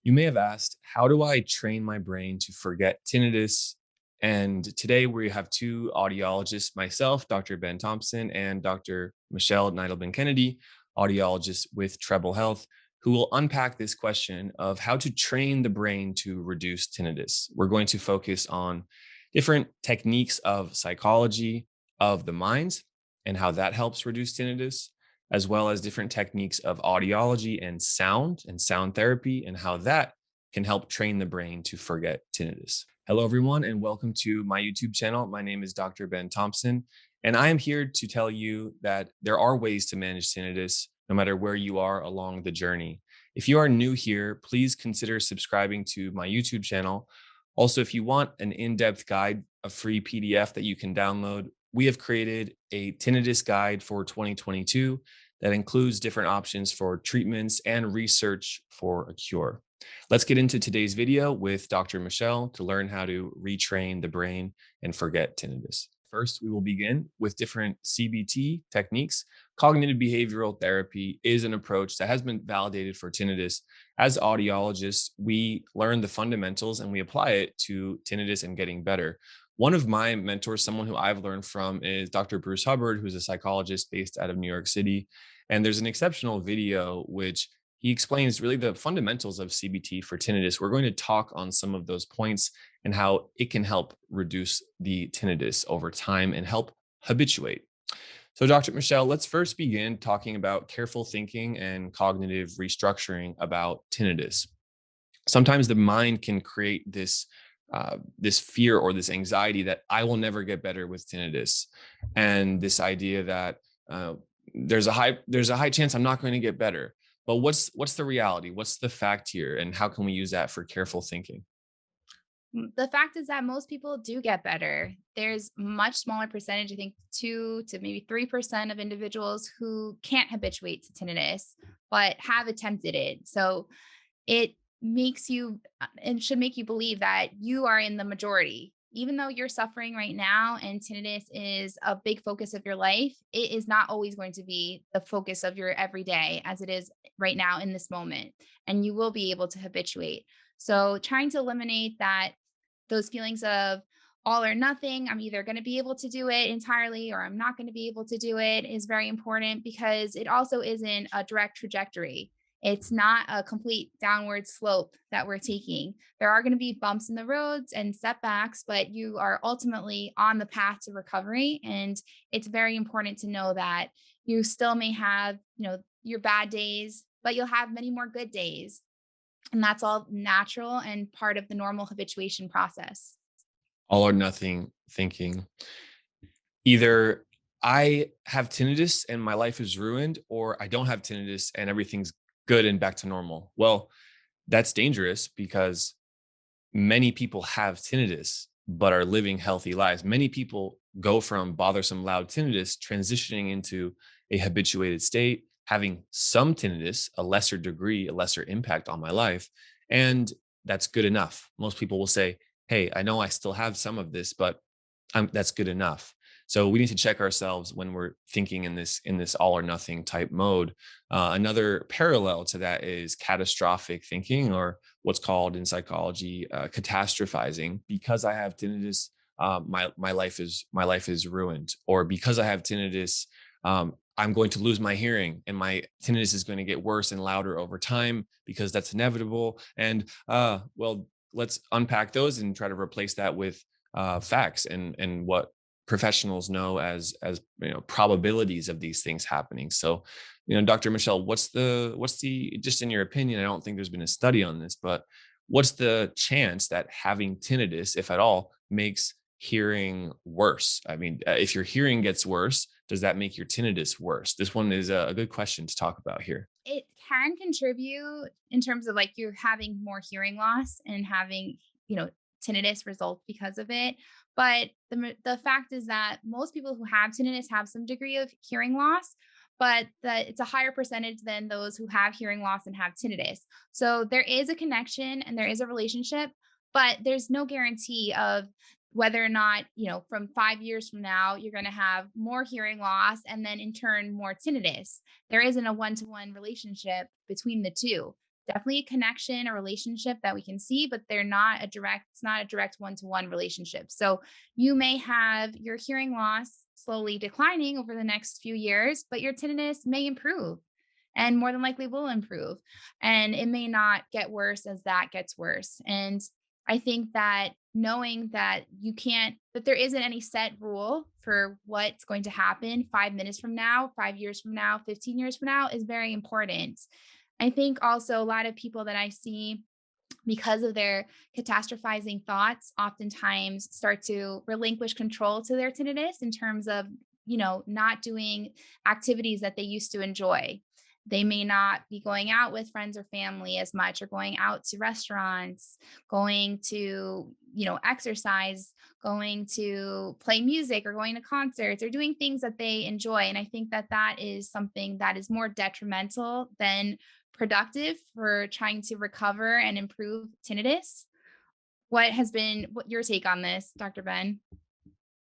You may have asked, how do I train my brain to forget tinnitus? And today we have two audiologists, myself, Dr. Ben Thompson, and Dr. Michelle Neidelman Kennedy, audiologist with Treble Health, who will unpack this question of how to train the brain to reduce tinnitus. We're going to focus on different techniques of psychology of the mind and how that helps reduce tinnitus, as well as different techniques of audiology and sound therapy, and how that can help train the brain to forget tinnitus. Hello, everyone, and welcome to my YouTube channel. My name is Dr. Ben Thompson, and I am here to tell you that there are ways to manage tinnitus no matter where you are along the journey. If you are new here, please consider subscribing to my YouTube channel. Also, if you want an in-depth guide, a free PDF that you can download, we have created a tinnitus guide for 2022 that includes different options for treatments and research for a cure. Let's get into today's video with Dr. Michelle to learn how to retrain the brain and forget tinnitus. First, we will begin with different CBT techniques. Cognitive behavioral therapy is an approach that has been validated for tinnitus. As audiologists, we learn the fundamentals and we apply it to tinnitus and getting better. One of my mentors, someone who I've learned from, is Dr. Bruce Hubbard, who's a psychologist based out of New York City. And there's an exceptional video which he explains really the fundamentals of CBT for tinnitus. We're going to talk on some of those points and how it can help reduce the tinnitus over time and help habituate. So, Dr. Michelle, let's first begin talking about careful thinking and cognitive restructuring about tinnitus. Sometimes the mind can create this fear or this anxiety that I will never get better with tinnitus, and this idea that there's a high chance I'm not going to get better. But what's the reality? What's the fact here, and how can we use that for careful thinking? The fact is that most people do get better. There's much smaller percentage, I think 2 to maybe 3% of individuals who can't habituate to tinnitus, but have attempted it. So it makes you and should make you believe that you are in the majority. Even though you're suffering right now and tinnitus is a big focus of your life, it is not always going to be the focus of your everyday as it is right now in this moment. And you will be able to habituate. So trying to eliminate those feelings of all or nothing, I'm either going to be able to do it entirely or I'm not going to be able to do it, is very important because it also isn't a direct trajectory. It's not a complete downward slope that we're taking. There are going to be bumps in the roads and setbacks, but you are ultimately on the path to recovery. And it's very important to know that you still may have, your bad days, but you'll have many more good days. And that's all natural and part of the normal habituation process. All or nothing thinking. Either I have tinnitus and my life is ruined, or I don't have tinnitus and everything's good and back to normal. Well, that's dangerous because many people have tinnitus but are living healthy lives. Many people go from bothersome loud tinnitus transitioning into a habituated state, having some tinnitus, a lesser degree, a lesser impact on my life. And that's good enough. Most people will say, hey, I know I still have some of this, but that's good enough. So we need to check ourselves when we're thinking in this all or nothing type mode. Another parallel to that is catastrophic thinking, or what's called in psychology catastrophizing. Because I have tinnitus, my life is ruined, or because I have tinnitus, I'm going to lose my hearing, and my tinnitus is going to get worse and louder over time because that's inevitable. And well, let's unpack those and try to replace that with facts and what professionals know as probabilities of these things happening. So, Dr. Michelle, what's the just in your opinion? I don't think there's been a study on this, but what's the chance that having tinnitus, if at all, makes hearing worse? I mean, if your hearing gets worse, does that make your tinnitus worse? This one is a good question to talk about here. It can contribute in terms of like you having more hearing loss and having, tinnitus result because of it. But the fact is that most people who have tinnitus have some degree of hearing loss, but that it's a higher percentage than those who have hearing loss and have tinnitus. So there is a connection and there is a relationship, but there's no guarantee of whether or not, from 5 years from now, you're going to have more hearing loss and then in turn more tinnitus. There isn't a one to one relationship between the two. definitely a connection, a relationship that we can see, but it's not a direct one-to-one relationship. So you may have your hearing loss slowly declining over the next few years, but your tinnitus may improve and more than likely will improve. And it may not get worse as that gets worse. And I think that knowing that that there isn't any set rule for what's going to happen 5 minutes from now, 5 years from now, 15 years from now is very important. I think also a lot of people that I see, because of their catastrophizing thoughts, oftentimes start to relinquish control to their tinnitus in terms of, not doing activities that they used to enjoy. They may not be going out with friends or family as much, or going out to restaurants, going to, exercise, going to play music, or going to concerts, or doing things that they enjoy. And I think that that is something that is more detrimental than productive for trying to recover and improve tinnitus. What your take on this, Dr. Ben?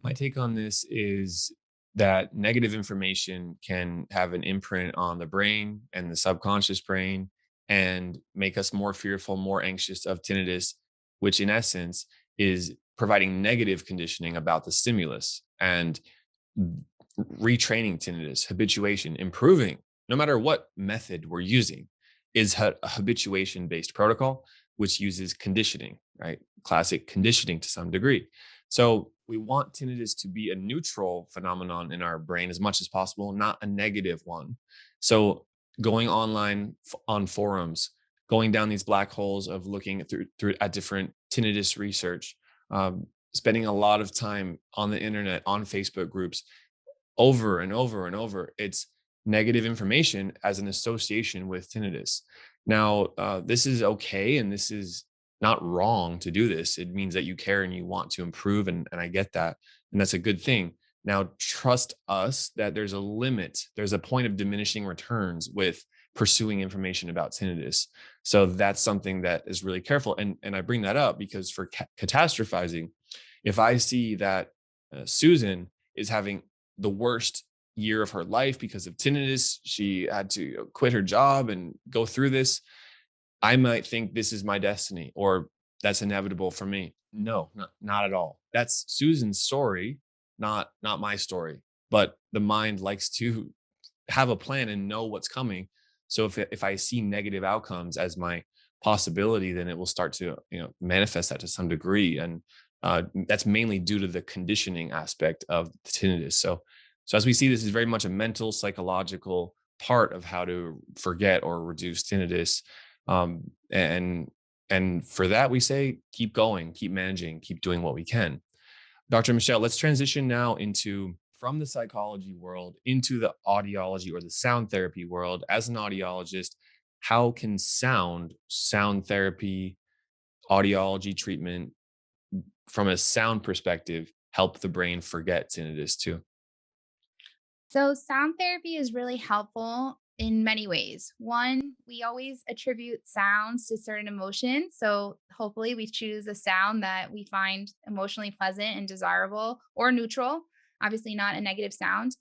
My take on this is that negative information can have an imprint on the brain and the subconscious brain and make us more fearful, more anxious of tinnitus, which in essence is providing negative conditioning about the stimulus and retraining tinnitus, habituation, improving, no matter what method we're using, is a habituation based protocol, which uses conditioning, right? Classic conditioning to some degree. So we want tinnitus to be a neutral phenomenon in our brain as much as possible, not a negative one. So going online on forums, going down these black holes of looking through at different tinnitus research, spending a lot of time on the internet, on Facebook groups, over and over and over. It's negative information as an association with tinnitus. Now, this is okay, and this is not wrong to do this. It means that you care and you want to improve, and I get that, and that's a good thing. Now, trust us that there's a limit, there's a point of diminishing returns with pursuing information about tinnitus. So that's something that is really careful. And I bring that up because for catastrophizing, if I see that Susan is having the worst year of her life because of tinnitus, she had to quit her job and go through this, I might think this is my destiny or that's inevitable for me. No, not at all. That's Susan's story, not my story. But the mind likes to have a plan and know what's coming. So if I see negative outcomes as my possibility, then it will start to manifest that to some degree, and that's mainly due to the conditioning aspect of the tinnitus. So as we see, this is very much a mental, psychological part of how to forget or reduce tinnitus. And for that, we say keep going, keep managing, keep doing what we can. Dr. Michelle, let's transition now into from the psychology world into the audiology or the sound therapy world. As an audiologist, how can sound therapy, audiology treatment from a sound perspective help the brain forget tinnitus too? So, sound therapy is really helpful in many ways. One, we always attribute sounds to certain emotions. So, hopefully, we choose a sound that we find emotionally pleasant and desirable or neutral, obviously, not a negative sound.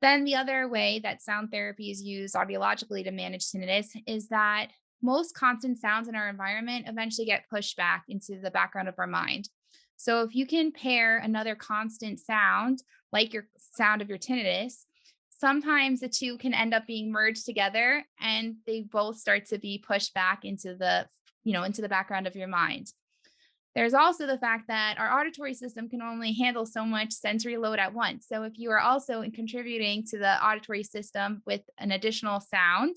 Then, the other way that sound therapy is used audiologically to manage tinnitus is that most constant sounds in our environment eventually get pushed back into the background of our mind. So, if you can pair another constant sound, like your sound of your tinnitus, sometimes the two can end up being merged together and they both start to be pushed back into the background of your mind. There's also the fact that our auditory system can only handle so much sensory load at once. So if you are also contributing to the auditory system with an additional sound,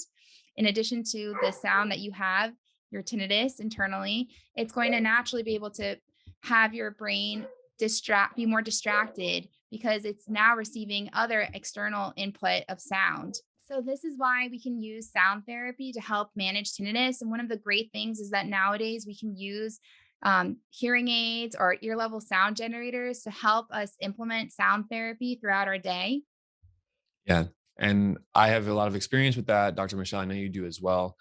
in addition to the sound that you have, your tinnitus internally, it's going to naturally be able to have your brain be more distracted because it's now receiving other external input of sound. So this is why we can use sound therapy to help manage tinnitus. And one of the great things is that nowadays we can use hearing aids or ear level sound generators to help us implement sound therapy throughout our day. Yeah. And I have a lot of experience with that. Dr. Michelle, I know you do as well.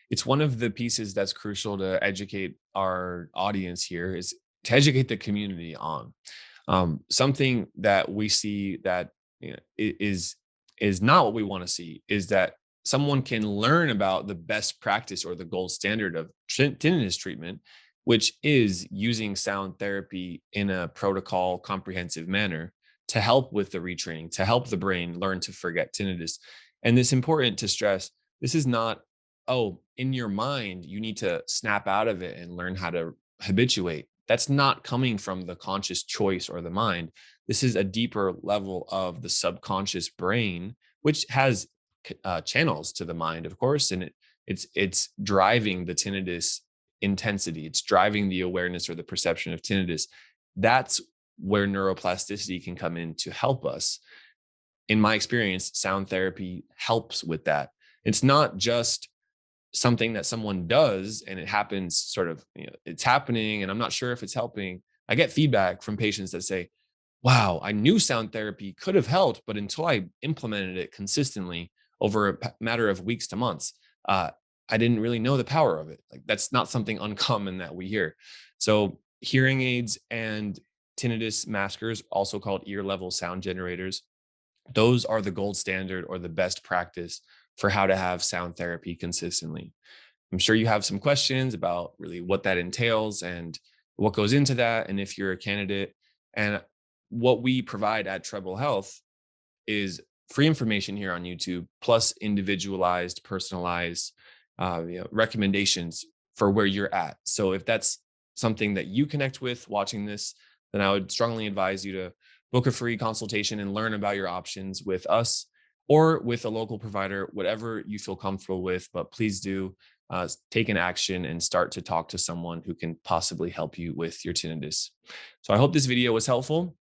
It's one of the pieces that's crucial to educate our audience here is to educate the community on something that we see that is not what we want to see is that someone can learn about the best practice or the gold standard of tinnitus treatment, which is using sound therapy in a protocol comprehensive manner to help with the retraining, to help the brain learn to forget tinnitus. And it's important to stress this is not, oh, in your mind, you need to snap out of it and learn how to habituate. That's not coming from the conscious choice or the mind. This is a deeper level of the subconscious brain, which has channels to the mind, of course, and it's driving the tinnitus intensity. It's driving the awareness or the perception of tinnitus. That's where neuroplasticity can come in to help us. In my experience, sound therapy helps with that. It's not just something that someone does and it happens sort of, it's happening and I'm not sure if it's helping. I get feedback from patients that say, wow, I knew sound therapy could have helped, but until I implemented it consistently over a matter of weeks to months, uh, I didn't really know the power of it. Like that's not something uncommon that we hear. So hearing aids and tinnitus maskers, also called ear level sound generators, those are the gold standard or the best practice for how to have sound therapy consistently. I'm sure you have some questions about really what that entails and what goes into that, and if you're a candidate. And what we provide at Treble Health is free information here on YouTube, plus individualized, personalized recommendations for where you're at. So if that's something that you connect with watching this, then I would strongly advise you to book a free consultation and learn about your options with us or with a local provider, whatever you feel comfortable with. But please do take an action and start to talk to someone who can possibly help you with your tinnitus. So I hope this video was helpful.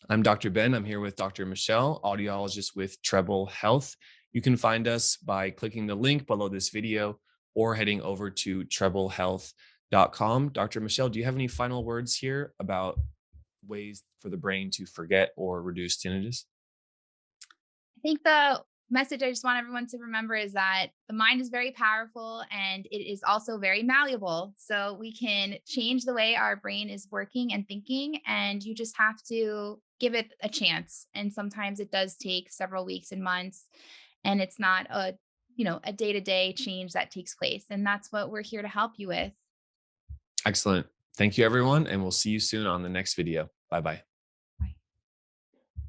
I'm Dr. Ben. I'm here with Dr. Michelle, audiologist with Treble Health. You can find us by clicking the link below this video or heading over to treblehealth.com. Dr. Michelle, do you have any final words here about ways for the brain to forget or reduce tinnitus? I think the message I just want everyone to remember is that the mind is very powerful and it is also very malleable. So we can change the way our brain is working and thinking, and you just have to give it a chance. And sometimes it does take several weeks and months, and it's not a day-to-day change that takes place. And that's what we're here to help you with. Excellent. Thank you, everyone, and we'll see you soon on the next video. Bye bye.